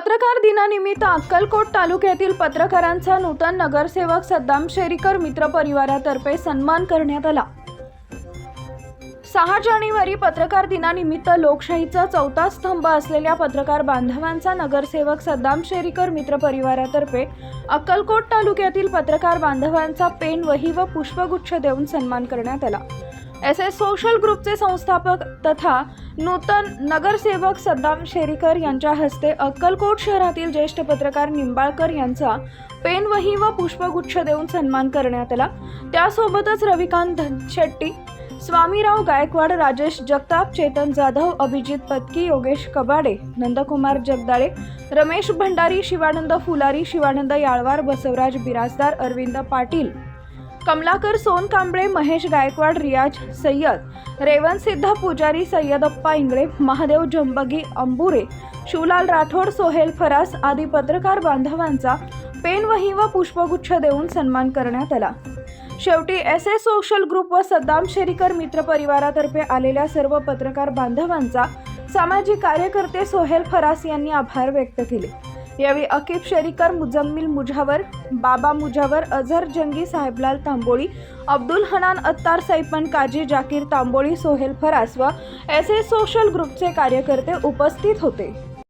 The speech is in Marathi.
पत्रकार दिनानिमित्त अक्कलकोट तालुक्यातील पत्रकारांचा नूतन नगरसेवक सद्दाम शेरीकर मित्र परिवारातर्फे सन्मान करण्यात आला। 6 जानेवारी पत्रकार दिनानिमित्त लोकशाहीचा चौथा स्तंभ असलेल्या पत्रकार बांधवांचा नगरसेवक सद्दाम शेरीकर मित्र परिवारातर्फे अक्कलकोट तालुक्यातील पत्रकार बांधवांचा पेन वही व पुष्पगुच्छ देऊन सन्मान करण्यात आला। SS सोशल ग्रुपचे संस्थापक तथा नूतन नगरसेवक सद्दाम शेरीकर यांच्या हस्ते अक्कलकोट शहरातील ज्येष्ठ पत्रकार निंबाळकर यांचा पेन वही व पुष्पगुच्छ देऊन सन्मान करण्यात आला। त्यासोबतच रविकांत शेट्टी, स्वामीराव गायकवाड, राजेश जगताप, चेतन जाधव, अभिजित पत्की, योगेश कबाडे, नंदकुमार जगदाळे, रमेश भंडारी, शिवानंद फुलारी, शिवानंद याळवार, बसवराज बिराजदार, अरविंद पाटील, कमलाकर सोनकांबळे, महेश गायकवाड, रियाज सय्यद, रेवंत सिद्ध पुजारी, सय्यदप्पा इंगळे, महादेव जंबगी अंबुरे, शिवलाल राठोड, सोहेल फरास आदी पत्रकार बांधवांचा पेन वही व पुष्पगुच्छ देऊन सन्मान करण्यात आला। शेवटी SS सोशल ग्रुप व सद्दाम शेरीकर मित्र परिवारातर्फे आलेल्या सर्व पत्रकार बांधवांचा सामाजिक कार्यकर्ते सोहेल फरास यांनी आभार व्यक्त केले। यावेळी अकीब शेरीकर, मुजम्मिल मुजावर, बाबा मुजावर, अझर जंगी, साहेबलाल तांबोळी, अब्दुल हनान अत्तार, सैपन काजी, जाकीर तांबोळी, सोहेल फरास व SS सोशल ग्रुपचे कार्यकर्ते उपस्थित होते।